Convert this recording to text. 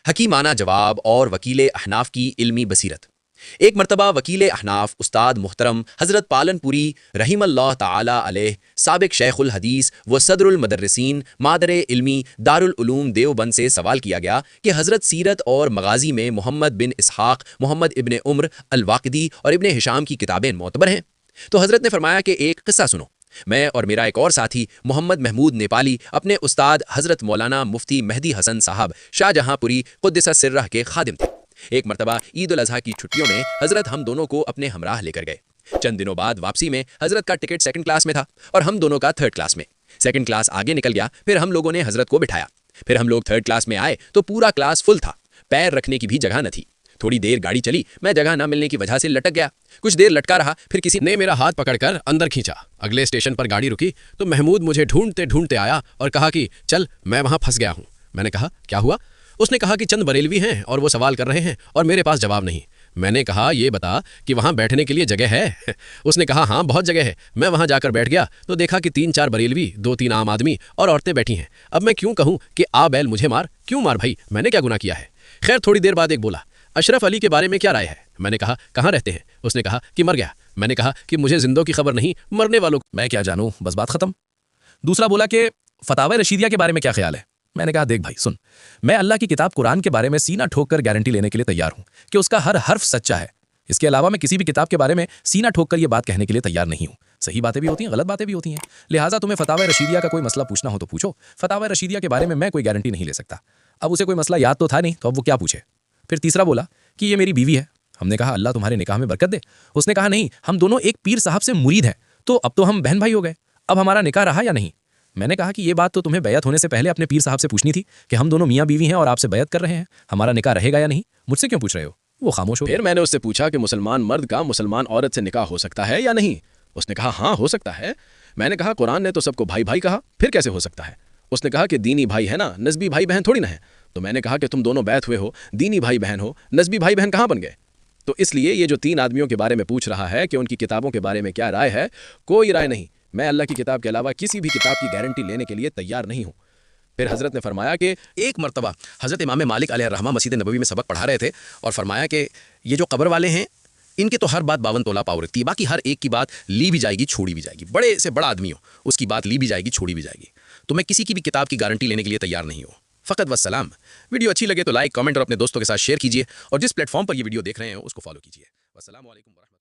حکیمانہ جواب اور وکیل احناف کی علمی بصیرت۔ ایک مرتبہ وکیل احناف استاد محترم حضرت پالن پوری رحم اللہ تعالی علیہ، سابق شیخ الحدیث و صدر المدرسین مادر علمی دارالعلوم دیوبند سے سوال کیا گیا کہ حضرت سیرت اور مغازی میں محمد بن اسحاق، محمد ابن عمر الواقدی اور ابن ہشام کی کتابیں معتبر ہیں؟ تو حضرت نے فرمایا کہ ایک قصہ سنو۔ میں اور میرا ایک اور ساتھی محمد محمود نیپالی اپنے استاد حضرت مولانا مفتی مہدی حسن صاحب شاہ جہاں پوری قدس سرہ کے خادم تھے۔ ایک مرتبہ عید الاضحیٰ کی چھٹیوں میں حضرت ہم دونوں کو اپنے ہمراہ لے کر گئے۔ چند دنوں بعد واپسی میں حضرت کا ٹکٹ سیکنڈ کلاس میں تھا اور ہم دونوں کا تھرڈ کلاس میں۔ سیکنڈ کلاس آگے نکل گیا، پھر ہم لوگوں نے حضرت کو بٹھایا۔ پھر ہم لوگ تھرڈ کلاس میں آئے تو پورا کلاس فل تھا، پیر رکھنے کی بھی جگہ نہ تھی۔ تھوڑی دیر گاڑی چلی، میں جگہ نہ ملنے کی وجہ سے لٹک گیا۔ کچھ دیر لٹکا رہا، پھر کسی نے میرا ہاتھ پکڑ کر اندر کھینچا۔ اگلے اسٹیشن پر گاڑی رکی تو محمود مجھے ڈھونڈتے ڈھونڈتے آیا اور کہا کہ چل، میں وہاں پھنس گیا ہوں۔ میں نے کہا کیا ہوا؟ اس نے کہا کہ چند بریلوی ہیں اور وہ سوال کر رہے ہیں اور میرے پاس جواب نہیں۔ میں نے کہا یہ بتا کہ وہاں بیٹھنے کے لیے جگہ ہے؟ اس نے کہا ہاں بہت جگہ ہے۔ میں وہاں جا کر بیٹھ گیا تو دیکھا کہ 3-4 بریلوی، 2-3 عام آدمی اور عورتیں بیٹھی ہیں۔ اب میں کیوں کہوں کہ آ بیل مجھے مار؟ کیوں مار بھائی، میں نے کیا گناہ کیا ہے؟ خیر تھوڑی دیر بعد ایک بولا، اشرف علی کے بارے میں کیا رائے ہے؟ میں نے کہا کہاں رہتے ہیں؟ اس نے کہا کہ مر گیا۔ میں نے کہا کہ مجھے زندوں کی خبر نہیں، مرنے والوں میں کیا جانوں، بس بات ختم۔ دوسرا بولا کہ فتاوی رشیدیہ کے بارے میں کیا خیال ہے؟ میں نے کہا دیکھ بھائی سن، میں اللہ کی کتاب قرآن کے بارے میں سینہ ٹھوک کر گارنٹی لینے کے لیے تیار ہوں کہ اس کا ہر حرف سچا ہے۔ اس کے علاوہ میں کسی بھی کتاب کے بارے میں سینہ ٹھوک کر یہ بات کہنے کے لیے تیار نہیں ہوں۔ صحیح باتیں بھی ہوتی ہیں، غلط باتیں بھی ہوتی ہیں، لہٰذا تمہیں فتاوی رشیدیہ کا کوئی مسئلہ پوچھنا ہو تو پوچھو۔ فتاوی رشیدیہ کے بارے میں میں کوئی گارنٹی نہیں لے سکتا۔ اب اسے کوئی مسئلہ یاد تو تھا نہیں، تو اب وہ کیا پوچھے؟ پھر تیسرا بولا کہ یہ میری بیوی ہے۔ ہم نے کہا اللہ تمہارے نکاح میں برکت دے۔ اس نے کہا نہیں، ہم دونوں ایک پیر صاحب سے مرید ہیں، تو اب تو ہم بہن بھائی ہو گئے، اب ہمارا نکاح رہا یا نہیں؟ میں نے کہا کہ یہ بات تو تمہیں بیعت ہونے سے پہلے اپنے پیر صاحب سے پوچھنی تھی کہ ہم دونوں میاں بیوی ہیں اور آپ سے بیعت کر رہے ہیں، ہمارا نکاح رہے گا یا نہیں؟ مجھ سے کیوں پوچھ رہے ہو؟ وہ خاموش ہو۔ پھر میں نے اس سے پوچھا کہ مسلمان مرد کا مسلمان عورت سے نکاح ہو سکتا ہے یا نہیں؟ اس نے کہا ہاں ہو سکتا ہے۔ میں نے کہا قرآن نے تو سب کو بھائی بھائی کہا، پھر کیسے ہو سکتا ہے؟ اس نے کہا کہ دینی بھائی ہے نا، نسبی بھائی بہن تھوڑی نہ ہے۔ تو میں نے کہا کہ تم دونوں بیعت ہوئے ہو، دینی بھائی بہن ہو، نسبی بھائی بہن کہاں بن گئے؟ تو اس لیے یہ جو 3 آدمیوں کے بارے میں پوچھ رہا ہے کہ ان کی کتابوں کے بارے میں کیا رائے ہے، کوئی رائے نہیں۔ میں اللہ کی کتاب کے علاوہ کسی بھی کتاب کی گارنٹی لینے کے لیے تیار نہیں ہوں۔ پھر حضرت نے فرمایا کہ ایک مرتبہ حضرت امام مالک علیہ الرحمہ مسجد نبوی میں سبق پڑھا رہے تھے اور فرمایا کہ یہ جو قبر والے ہیں ان کے تو ہر بات 52 تولہ پاؤ رکھتی ہے، باقی ہر ایک کی بات لی بھی جائے گی چھوڑی بھی جائے گی، بڑے سے بڑا آدمی ہو اس کی بات لی بھی جائے گی چھوڑی بھی جائے گی۔ تو میں کسی کی بھی کتاب کی گارنٹی لینے کے لیے تیار نہیں ہوں۔ فقط والسلام۔ ویڈیو اچھی لگے تو لائک، کامنٹ اور اپنے دوستوں کے ساتھ شیئر کیجیے، اور جس پلیٹ فارم پر یہ ویڈیو دیکھ رہے ہیں اس کو فالو کیجیے۔ والسلام علیکم ورحمۃ اللہ۔